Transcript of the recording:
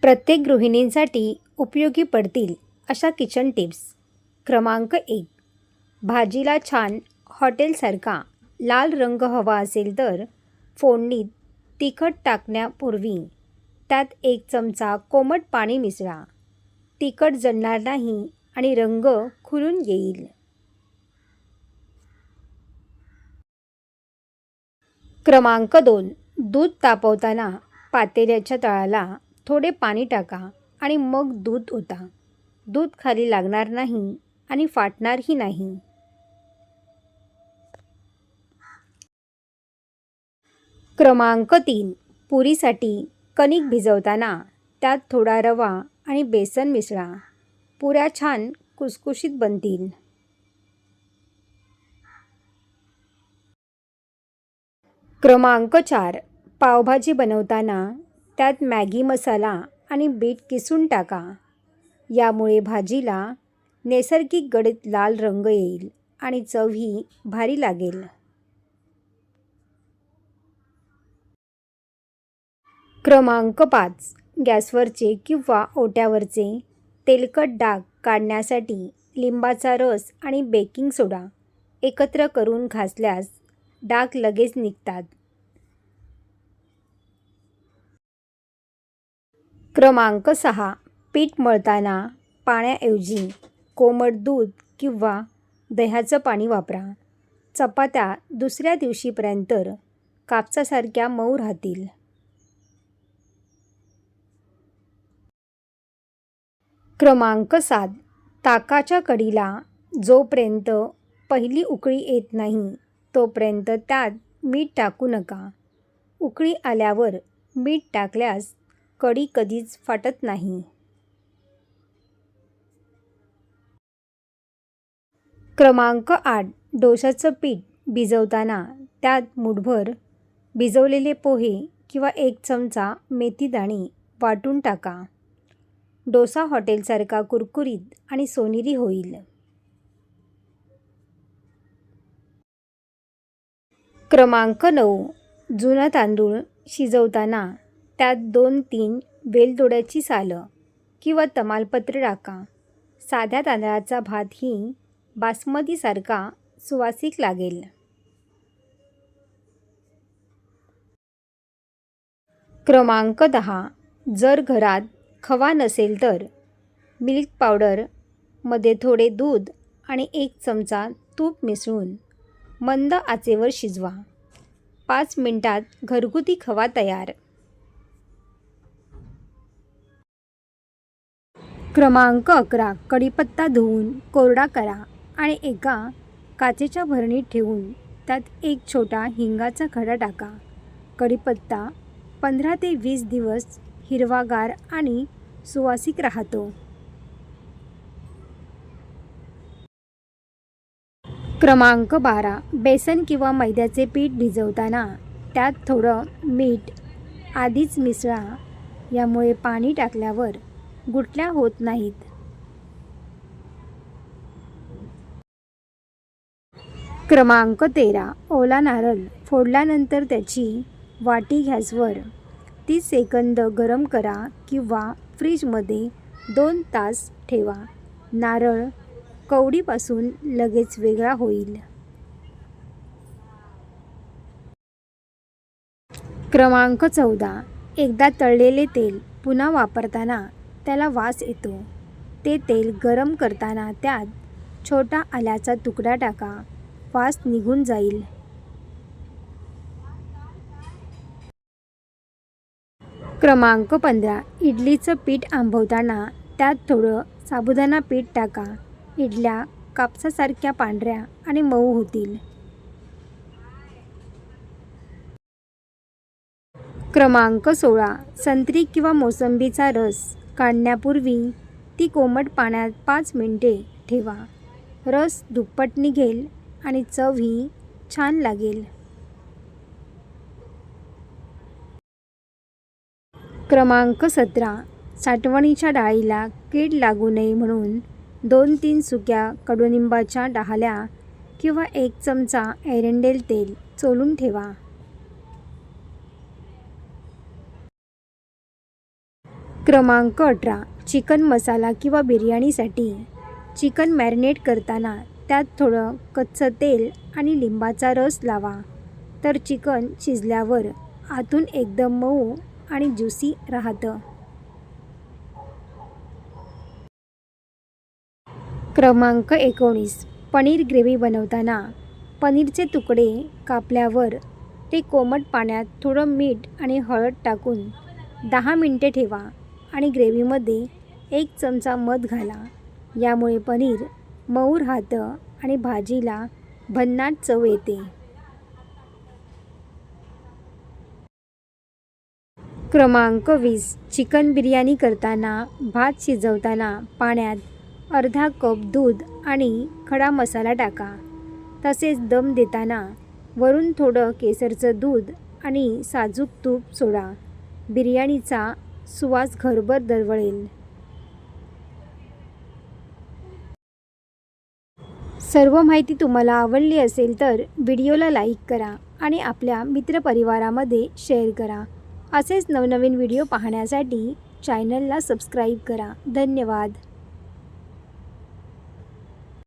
प्रत्येक गृहिणींसाठी उपयोगी पडतील अशा किचन टिप्स. क्रमांक 1. भाजीला छान हॉटेलसारखा लाल रंग हवा असेल तर फोडणीत तिखट टाकण्यापूर्वी त्यात 1 चमचा कोमट पाणी मिसळा. तिखट जळणार नाही आणि रंग खुलून येईल. क्रमांक 2. दूध तापवताना पातेल्याच्या तळाला थोडे पाणी टाका आणि मग दूध ओता. दूध खाली लागणार नाही आणि फाटणारही नाही. क्रमांक 3. पुरीसाठी कणिक भिजवताना त्यात थोडा रवा आणि बेसन मिसळा. पुऱ्या छान खुसखुशीत बनतील. क्रमांक 4. पावभाजी बनवताना त्यात मॅगी मसाला आणि बीट किसून टाका. यामुळे भाजीला नैसर्गिक गडद लाल रंग येईल आणि चवही भारी लागेल. क्रमांक 5. गॅसवरचे किंवा ओट्यावरचे तेलकट डाग काढण्यासाठी लिंबाचा रस आणि बेकिंग सोडा एकत्र करून घासल्यास डाग लगेच निघतात. क्रमांक 6. पीठ मळताना पाण्याऐवजी कोमट दूध किंवा दह्याचं पाणी वापरा. चपात्या दुसऱ्या दिवशीपर्यंत कापसासारख्या मऊ राहतील. क्रमांक 7. ताकाच्या कढीला जोपर्यंत पहिली उकळी येत नाही तोपर्यंत त्यात मीठ टाकू नका. उकळी आल्यावर मीठ टाकल्यास कढी कधीच फाटत नाही. क्रमांक 8. डोशाचं पीठ भिजवताना त्यात मुठभर भिजवलेले पोहे किंवा 1 चमचा मेथीदाणे वाटून टाका. डोसा हॉटेलसारखा कुरकुरीत आणि सोनेरी होईल. क्रमांक 9. जुना तांदूळ शिजवताना त्यात 2-3 वेलदोड्याची सालं किंवा तमालपत्र टाका. साध्या तांदळाचा भातही बासमतीसारखा सुवासिक लागेल. क्रमांक 10. जर घरात खवा नसेल तर मिल्क पावडरमध्ये थोडे दूध आणि 1 चमचा तूप मिसळून मंद आचेवर शिजवा. 5 मिनिटात घरगुती खवा तयार. क्रमांक 11. कढीपत्ता धुवून कोरडा करा आणि एका काचेच्या भरणीत ठेवून त्यात 1 छोटा हिंगाचा खडा टाका. कढीपत्ता 15 ते 20 दिवस हिरवागार आणि सुवासिक राहतो. क्रमांक 12. बेसन किंवा मैद्याचे पीठ भिजवताना त्यात थोडं मीठ आधीच मिसळा. यामुळे पाणी टाकल्यावर गुठल्या होत नाहीत. क्रमांक 13. ओला नारळ फोडल्यानंतर त्याची वाटी गॅसवर 30 सेकंद गरम करा किंवा फ्रीजमध्ये 2 तास ठेवा. नारळ कवडीपासून लगेच वेगळा होईल. क्रमांक 14. एकदा तळलेले तेल पुन्हा वापरताना त्याला वास येतो. ते तेल गरम करताना त्यात छोटा आल्याचा तुकडा टाका. वास निघून जाईल. क्रमांक 15. इडलीचं पीठ आंबवताना त्यात थोडं साबुदाणा पीठ टाका. इडल्या कापसासारख्या पांढऱ्या आणि मऊ होतील. क्रमांक 16. संत्री किंवा मोसंबीचा रस काढण्यापूर्वी ती कोमट पाण्यात 5 मिनिटे ठेवा. रस दुप्पट निघेल आणि चवही छान लागेल. क्रमांक 17. साठवणीच्या डाळीला कीड लागू नये म्हणून 2-3 सुक्या कडुनिंबाच्या डहाळ्या किंवा 1 चमचा एरंडेल तेल चोळून ठेवा. क्रमांक 18. चिकन मसाला किंवा बिर्याणीसाठी चिकन मॅरिनेट करताना त्यात थोडं कच्चं तेल आणि लिंबाचा रस लावा, तर चिकन शिजल्यावर आतून एकदम मऊ आणि ज्युसी राहतं. क्रमांक 19. पनीर ग्रेव्ही बनवताना पनीरचे तुकडे कापल्यावर ते कोमट पाण्यात थोडं मीठ आणि हळद टाकून 10 मिनिटे ठेवा आणि ग्रेव्हीमध्ये 1 चमचा मध घाला. यामुळे पनीर मऊ राहतं आणि भाजीला भन्नाट चव येते. क्रमांक 20. चिकन बिर्याणी करताना भात शिजवताना पाण्यात अर्धा कप दूध आणि खडा मसाला टाका. तसेच दम देताना वरून थोडं केसरचं दूध आणि साजूक तूप सोडा. बिर्याणीचा सुवास घरभर दरवळेल. सर्व माहिती तुम्हाला आवडली असेल तर व्हिडिओला लाईक करा आणि आपल्या मित्रपरिवारामध्ये शेअर करा. असेच नवनवीन व्हिडिओ पाहण्यासाठी चॅनलला सबस्क्राईब करा. धन्यवाद.